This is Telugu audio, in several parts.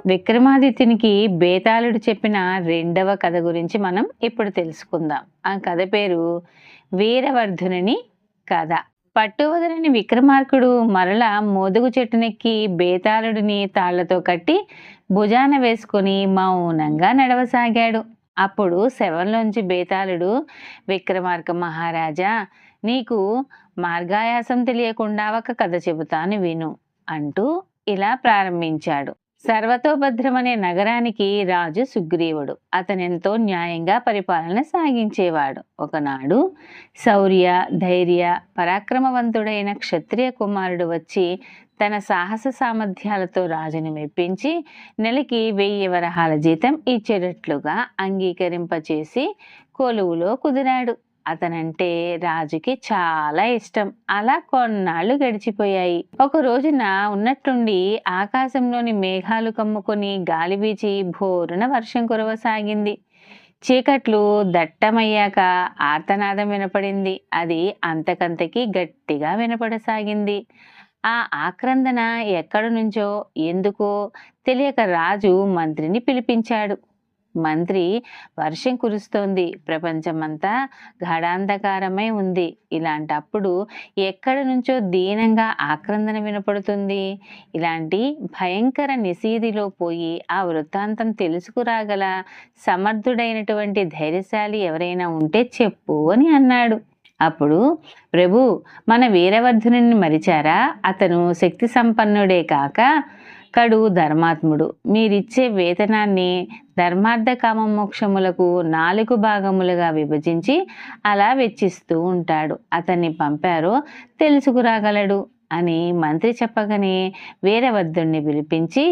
విక్రమాదిత్యునికి బేతాళుడు చెప్పిన రెండవ కథ గురించి మనం ఇప్పుడు తెలుసుకుందాం. ఆ కథ పేరు వీరవర్ధుని కథ. పట్టువదలని విక్రమార్కుడు మరల మోదుగు చెట్టునెక్కి బేతాళుడిని తాళ్లతో కట్టి భుజాన వేసుకుని మౌనంగా నడవసాగాడు. అప్పుడు శవంలోంచి బేతాళుడు, విక్రమార్క మహారాజా, నీకు మార్గాయాసం తెలియకుండా ఒక కథ చెబుతాను విను అంటూ ఇలా ప్రారంభించాడు. సర్వతోభద్రమనే నగరానికి రాజు సుగ్రీవుడు. అతనెంతో న్యాయంగా పరిపాలన సాగించేవాడు. ఒకనాడు శౌర్య, ధైర్య, పరాక్రమవంతుడైన క్షత్రియ కుమారుడు వచ్చి తన సాహస సామర్థ్యాలతో రాజును మెప్పించి నెలకి 1000 వరహాల జీతం ఇచ్చేటట్లుగా అంగీకరింపచేసి కొలువులో కుదిరాడు. అతనంటే రాజుకి చాలా ఇష్టం. అలా కొన్నాళ్ళు గడిచిపోయాయి. ఒక రోజున ఉన్నట్టుండి ఆకాశంలోని మేఘాలు కమ్ముకొని గాలి వీచి భోరున వర్షం కురవసాగింది. చీకట్లు దట్టమయ్యాక ఆర్తనాదం వినపడింది. అది అంతకంతకీ గట్టిగా వినపడసాగింది. ఆ ఆక్రందన ఎక్కడి నుంచో ఎందుకో తెలియక రాజు మంత్రిని పిలిపించాడు. మంత్రి, వర్షం కురుస్తోంది, ప్రపంచమంతా గాఢాంధకారమై ఉంది. ఇలాంటప్పుడు ఎక్కడి నుంచో దీనంగా ఆక్రందన వినపడుతుంది. ఇలాంటి భయంకర నిశీదిలో పోయి ఆ వృత్తాంతం తెలుసుకురాగల సమర్థుడైనటువంటి ధైర్యశాలి ఎవరైనా ఉంటే చెప్పు అని అన్నాడు. అప్పుడు, ప్రభు, మన వీరవర్ధుని మరిచారా? అతను శక్తి సంపన్నుడే కాక కడు ధర్మాత్ముడు. మీరిచ్చే వేతనాన్ని ధర్మార్థ కామ మోక్షములకు 4 భాగములుగా విభజించి అలా వెచ్చిస్తూ ఉంటాడు. అతన్ని పంపారో తెలుసుకురాగలడు అని మంత్రి చెప్పగానే వీరవర్ధుణ్ణి పిలిపించి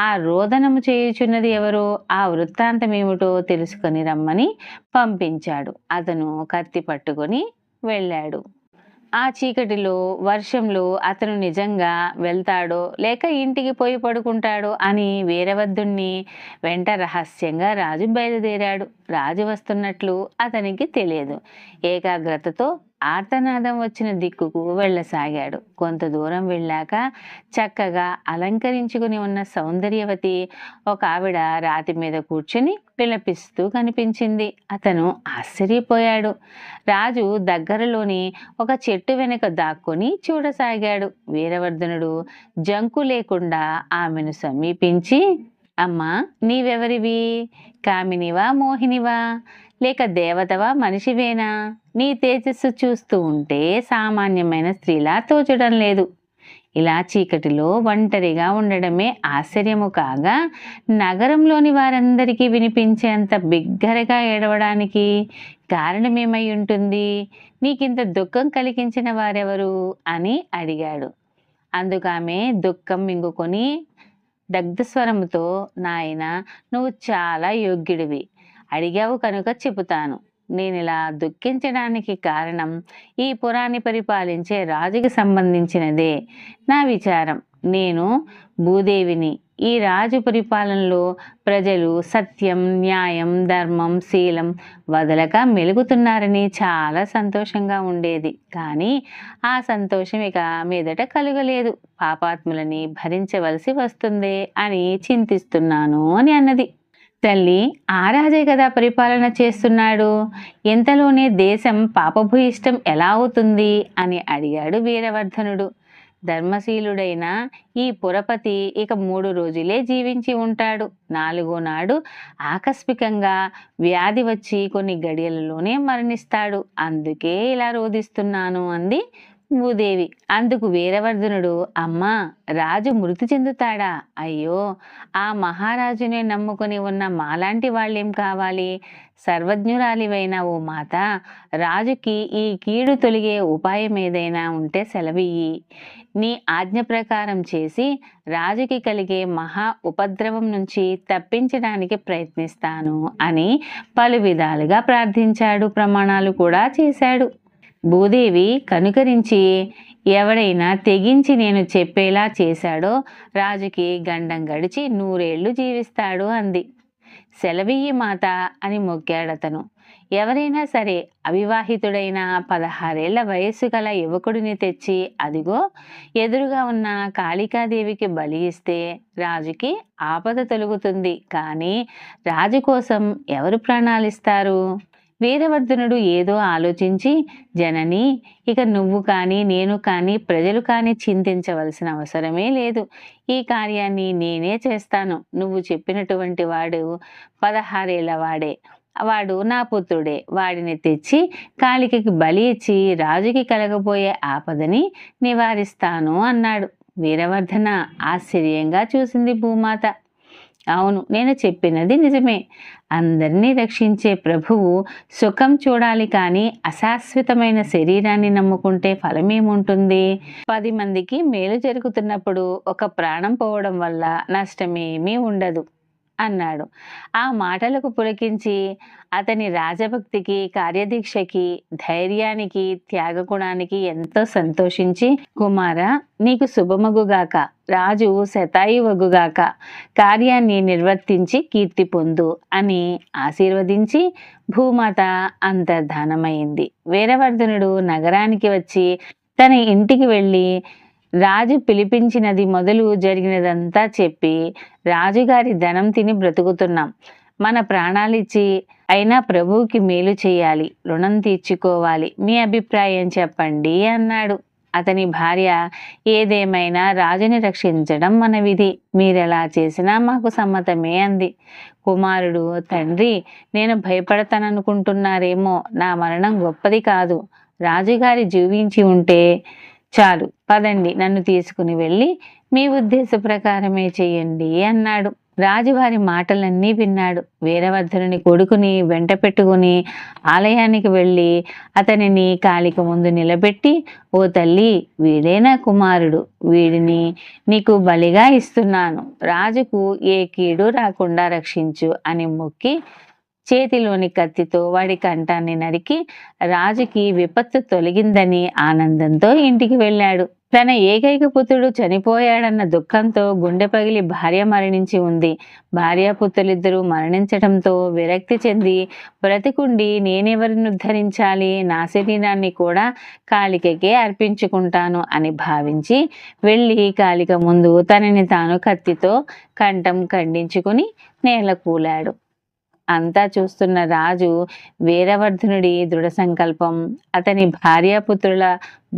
ఆ రోదనము చేయుచున్నది ఎవరో, ఆ వృత్తాంతం ఏమిటో తెలుసుకొని రమ్మని పంపించాడు. అతను కత్తి పట్టుకొని వెళ్ళాడు. ఆ చీకటిలో, వర్షంలో అతను నిజంగా వెళ్తాడో లేక ఇంటికి పోయి పడుకుంటాడో అని వీరవర్ధుణ్ణి వెంట రహస్యంగా రాజు బయలుదేరాడు. రాజు వస్తున్నట్లు అతనికి తెలియదు. ఏకాగ్రతతో ఆర్తనాదం వచ్చిన దిక్కుకు వెళ్ళసాగాడు. కొంత దూరం వెళ్ళాక చక్కగా అలంకరించుకుని ఉన్న సౌందర్యవతి ఒక ఆవిడ రాతి మీద కూర్చుని విలపిస్తూ కనిపించింది. అతను ఆశ్చర్యపోయాడు. రాజు దగ్గరలోని ఒక చెట్టు వెనుక దాక్కుని చూడసాగాడు. వీరవర్ధనుడు జంకు లేకుండా ఆమెను సమీపించి, అమ్మా, నీవెవరివి? కామినివా, మోహినివా, లేక దేవతవా, మనిషివేనా? నీ తేజస్సు చూస్తూ ఉంటే సామాన్యమైన స్త్రీలా తోచడం లేదు. ఇలా చీకటిలో ఒంటరిగా ఉండడమే ఆశ్చర్యము కాగా నగరంలోని వారందరికీ వినిపించేంత బిగ్గరగా ఏడవడానికి కారణమేమై ఉంటుంది? నీకింత దుఃఖం కలిగించిన వారెవరు అని అడిగాడు. అందుకామె దుఃఖం మింగుకొని దగ్ధస్వరముతో, నాయనా, నువ్వు చాలా యోగ్యుడివి. అడిగావు కనుక చెబుతాను. నేనిలా దుఃఖించడానికి కారణం ఈ పురాన్ని పరిపాలించే రాజుకి సంబంధించినదే. నా విచారం, నేను భూదేవిని. ఈ రాజు పరిపాలనలో ప్రజలు సత్యం, న్యాయం, ధర్మం, శీలం వదలక మెలుగుతున్నారని చాలా సంతోషంగా ఉండేది. కానీ ఆ సంతోషం ఇక మీదట కలుగలేదు. పాపాత్ములని భరించవలసి వస్తుందే అని చింతిస్తున్నాను అని అన్నది. తల్లి, ఆ రాజే కదా పరిపాలన చేస్తున్నాడు. ఇంతలోనే దేశం పాపభూయిష్టం ఎలా అవుతుంది అని అడిగాడు వీరవర్ధనుడు. ధర్మశీలుడైన ఈ పురపతి ఇక 3 రోజులే జీవించి ఉంటాడు. 4వ నాడు ఆకస్మికంగా వ్యాధి వచ్చి కొన్ని గడియలలోనే మరణిస్తాడు. అందుకే ఇలా రోధిస్తున్నాను అంది భూదేవి. అందుకు వీరవర్ధనుడు, అమ్మా, రాజు మృతి చెందుతాడా? అయ్యో, ఆ మహారాజునే నమ్ముకొని ఉన్న మాలాంటి వాళ్ళేం కావాలి? సర్వజ్ఞురాలివైన ఓ మాత, రాజుకి ఈ కీడు తొలిగే ఉపాయం ఏదైనా ఉంటే సెలవియ్యి. నీ ఆజ్ఞ ప్రకారం చేసి రాజుకి కలిగే మహా ఉపద్రవం నుంచి తప్పించడానికి ప్రయత్నిస్తాను అని పలు విధాలుగా ప్రార్థించాడు. ప్రమాణాలు కూడా చేశాడు. భూదేవి కనుకరించి, ఎవడైనా తెగించి నేను చెప్పేలా చేశాడో రాజుకి గండం గడిచి 100 ఏళ్ళు జీవిస్తాడు అంది. సెలవియ్యి మాత అని మొక్కాడతను. ఎవరైనా సరే అవివాహితుడైన 16 ఏళ్ల వయస్సు గల యువకుడిని తెచ్చి అదిగో ఎదురుగా ఉన్న కాళికాదేవికి బలి ఇస్తే రాజుకి ఆపద తొలగుతుంది. కానీ రాజు కోసం ఎవరు ప్రాణాలిస్తారు? వీరవర్ధనుడు ఏదో ఆలోచించి, జనని, ఇక నువ్వు కానీ నేను కానీ ప్రజలు కానీ చింతించవలసిన అవసరమే లేదు. ఈ కార్యాన్ని నేనే చేస్తాను. నువ్వు చెప్పినటువంటి వాడు 16 ఏళ్ల వాడే. వాడు నా పుత్రుడే. వాడిని తెచ్చి కాళికకి బలి ఇచ్చి రాజుకి కలగబోయే ఆపదని నివారిస్తాను అన్నాడు. వీరవర్ధన ఆశ్చర్యంగా చూసింది భూమాత. అవును, నేను చెప్పినది నిజమే. అందరినీ రక్షించే ప్రభువు సుఖం చూడాలి కానీ అశాశ్వతమైన శరీరాన్ని నమ్ముకుంటే ఫలమేముంటుంది? 10 మందికి మేలు జరుగుతున్నప్పుడు ఒక ప్రాణం పోవడం వల్ల నష్టమేమీ ఉండదు అన్నాడు. ఆ మాటలకు పులకించి అతని రాజభక్తికి, కార్యదీక్షకి, ధైర్యానికి, త్యాగగుణానికి ఎంతో సంతోషించి, కుమారా, నీకు శుభమగుగాక, రాజు శతాయువగుగాక, కార్యాన్ని నిర్వర్తించి కీర్తి పొందు అని ఆశీర్వదించి భూమాత అంతర్ధానమైంది. వీరవర్ధనుడు నగరానికి వచ్చి తన ఇంటికి వెళ్ళి రాజు పిలిపించినది మొదలు జరిగినదంతా చెప్పి, రాజుగారి ధనం తిని బ్రతుకుతున్నాం, మన ప్రాణాలిచ్చి అయినా ప్రభువుకి మేలు చేయాలి, రుణం తీర్చుకోవాలి, మీ అభిప్రాయం చెప్పండి అన్నాడు. అతని భార్య, ఏదేమైనా రాజుని రక్షించడం మన విధి, మీరెలా చేసినా మాకు సమ్మతమే అంది. కుమారుడు, తండ్రి, నేను భయపడతాననుకుంటున్నారేమో, నా మరణం గొప్పది కాదు, రాజుగారి జీవించి ఉంటే చాలు, పదండి, నన్ను తీసుకుని వెళ్ళి మీ ఉద్దేశ ప్రకారమే చెయ్యండి అన్నాడు. రాజువారి మాటలన్నీ విన్నాడు. వీరవర్ధనుని కొడుకుని వెంట పెట్టుకుని ఆలయానికి వెళ్ళి అతనిని కాళిక ముందు నిలబెట్టి, ఓ తల్లి, వీడే నా కుమారుడు, వీడిని నీకు బలిగా ఇస్తున్నాను, రాజుకు ఏ కీడు రాకుండా రక్షించు అని మొక్కి చేతిలోని కత్తితో వాడి కంఠాన్ని నరికి రాజుకి విపత్తు తొలగిందని ఆనందంతో ఇంటికి వెళ్ళాడు. తన ఏకైక పుత్రుడు చనిపోయాడన్న దుఃఖంతో గుండె పగిలి భార్య మరణించి ఉంది. భార్యాపుత్రులిద్దరూ మరణించడంతో విరక్తి చెంది బ్రతికుండి నేనెవరిని ఉద్ధరించాలి, నా శరీరాన్ని కూడా కాళికకే అర్పించుకుంటాను అని భావించి వెళ్ళి కాళిక ముందు తనని తాను కత్తితో కంఠం ఖండించుకుని నేల కూలాడు. అంతా చూస్తున్న రాజు వీరవర్ధనుడి దృఢ సంకల్పం, అతని భార్యాపుత్రుల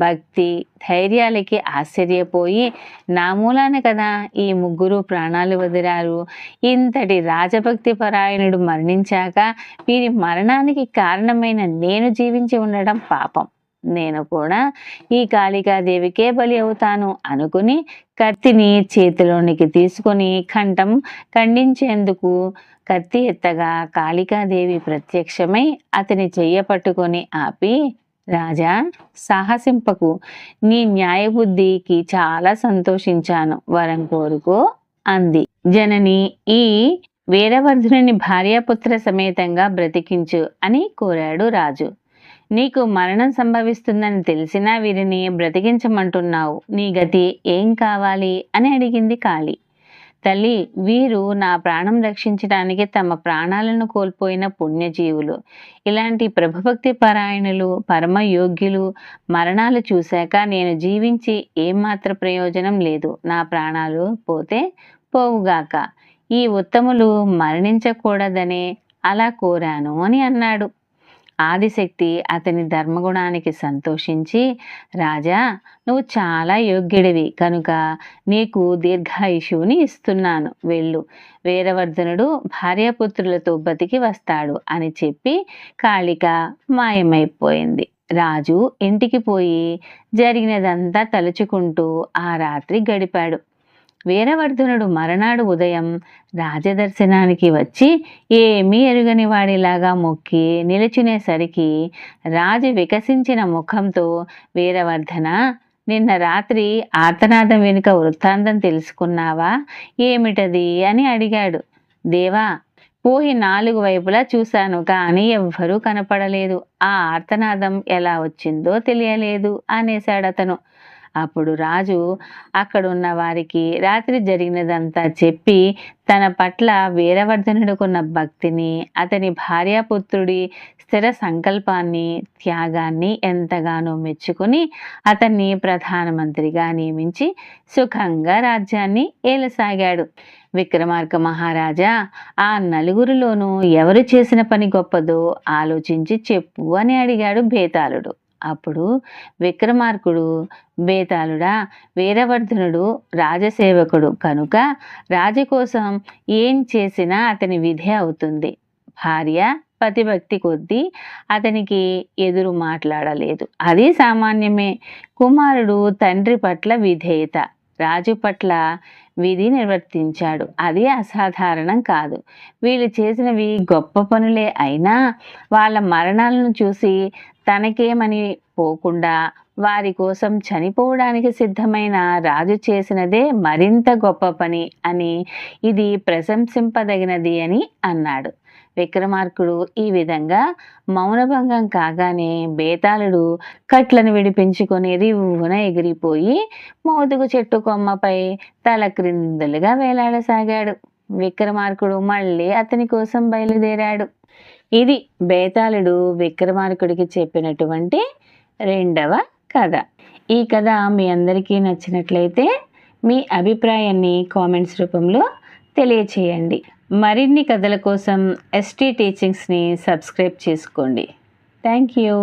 భక్తి, ధైర్యాలకి ఆశ్చర్యపోయి, నా మూలాన కదా ఈ ముగ్గురు ప్రాణాలు వదిలారు, ఇంతటి రాజభక్తి పరాయణుడు మరణించాక వీరి మరణానికి కారణమైన నేను జీవించి ఉండడం పాపం, నేను కూడా ఈ కాళికాదేవికే బలి అవుతాను అనుకుని కత్తిని చేతిలోనికి తీసుకొని కంఠం ఖండించేందుకు కత్తి ఎత్తగా కాళికాదేవి ప్రత్యక్షమై అతని చెయ్య పట్టుకొని ఆపి, రాజా, సాహసింపకు, నీ న్యాయబుద్ధికి చాలా సంతోషించాను, వరం కోరుకో అంది. జనని, ఈ వీరవర్ధనుని భార్యాపుత్ర సమేతంగా బ్రతికించు అని కోరాడు రాజు. నీకు మరణం సంభవిస్తుందని తెలిసినా వీరిని బ్రతికించమంటున్నావు, నీ గతి ఏం కావాలి అని అడిగింది కాళి. తల్లి, వీరు నా ప్రాణం రక్షించడానికి తమ ప్రాణాలను కోల్పోయిన పుణ్యజీవులు. ఇలాంటి ప్రభుభక్తి పరాయణులు, పరమయోగ్యులు మరణాలు చూశాక నేను జీవించి ఏమాత్ర ప్రయోజనం లేదు, నా ప్రాణాలు పోతే పోవుగాక, ఈ ఉత్తములు మరణించకూడదనే అలా కోరాను అని అన్నాడు. ఆదిశక్తి అతని ధర్మగుణానికి సంతోషించి, రాజా, నువ్వు చాలా యోగ్యుడివి కనుక నీకు దీర్ఘాయుషువుని ఇస్తున్నాను, వెళ్ళు, వీరవర్ధనుడు భార్యాపుత్రులతో బతికి వస్తాడు అని చెప్పి కాళిక మాయమైపోయింది. రాజు ఇంటికి పోయి జరిగినదంతా తలుచుకుంటూ ఆ రాత్రి గడిపాడు. వీరవర్ధనుడు మరనాడు ఉదయం రాజదర్శనానికి వచ్చి ఏమీ ఎరుగని వాడిలాగా మొక్కి నిలుచునేసరికి రాజు వికసించిన ముఖంతో, వీరవర్ధన, నిన్న రాత్రి ఆర్తనాదం వెనుక వృత్తాంతం తెలుసుకున్నావా, ఏమిటది అని అడిగాడు. దేవా, పోయి 4 వైపులా చూశాను, కానీ ఎవ్వరూ కనపడలేదు, ఆ ఆర్తనాదం ఎలా వచ్చిందో తెలియలేదు అనేశాడతను. అప్పుడు రాజు అక్కడున్న వారికి రాత్రి జరిగినదంతా చెప్పి తన పట్ల వీరవర్ధనుడుకున్న భక్తిని, అతని భార్యాపుత్రుడి స్థిర సంకల్పాన్ని, త్యాగాన్ని ఎంతగానో మెచ్చుకొని అతన్ని ప్రధానమంత్రిగా నియమించి సుఖంగా రాజ్యాన్ని ఏలసాగాడు. విక్రమార్క మహారాజా, ఆ నలుగురిలోనూ ఎవరు చేసిన పని గొప్పదో ఆలోచించి చెప్పు అని అడిగాడు బేతాళుడు. అప్పుడు విక్రమార్కుడు, బేతాళుడా, వీరవర్ధనుడు రాజసేవకుడు కనుక రాజు కోసం ఏం చేసినా అతని విధే అవుతుంది. భార్య పతిభక్తి కొద్దీ అతనికి ఎదురు మాట్లాడలేదు, అది సామాన్యమే. కుమారుడు తండ్రి పట్ల విధేయత, రాజు పట్ల విధి నిర్వర్తించాడు, అది అసాధారణం కాదు. వీళ్ళు చేసినవి గొప్ప పనులే అయినా వాళ్ళ మరణాలను చూసి తనకేమని పోకుండా వారి కోసం చనిపోవడానికి సిద్ధమైన రాజు చేసినదే మరింత గొప్ప పని అని, ఇది ప్రశంసింపదగినది అని అన్నాడు. విక్రమార్కుడు ఈ విధంగా మౌనభంగం కాగానే బేతాళుడు కట్లను విడిపించుకొని రివ్వున ఎగిరిపోయి మోదుగు చెట్టు కొమ్మపై తల క్రిందులుగా వేలాడసాగాడు. విక్రమార్కుడు మళ్ళీ అతని కోసం బయలుదేరాడు. ఇది బేతాళుడు విక్రమార్కుడికి చెప్పినటువంటి రెండవ కథ. ఈ కథ మీ అందరికీ నచ్చినట్లయితే మీ అభిప్రాయాన్ని కామెంట్స్ రూపంలో తెలియచేయండి. మరిన్ని కథల కోసం ST టీచింగ్స్ని సబ్స్క్రైబ్ చేసుకోండి. Thank you.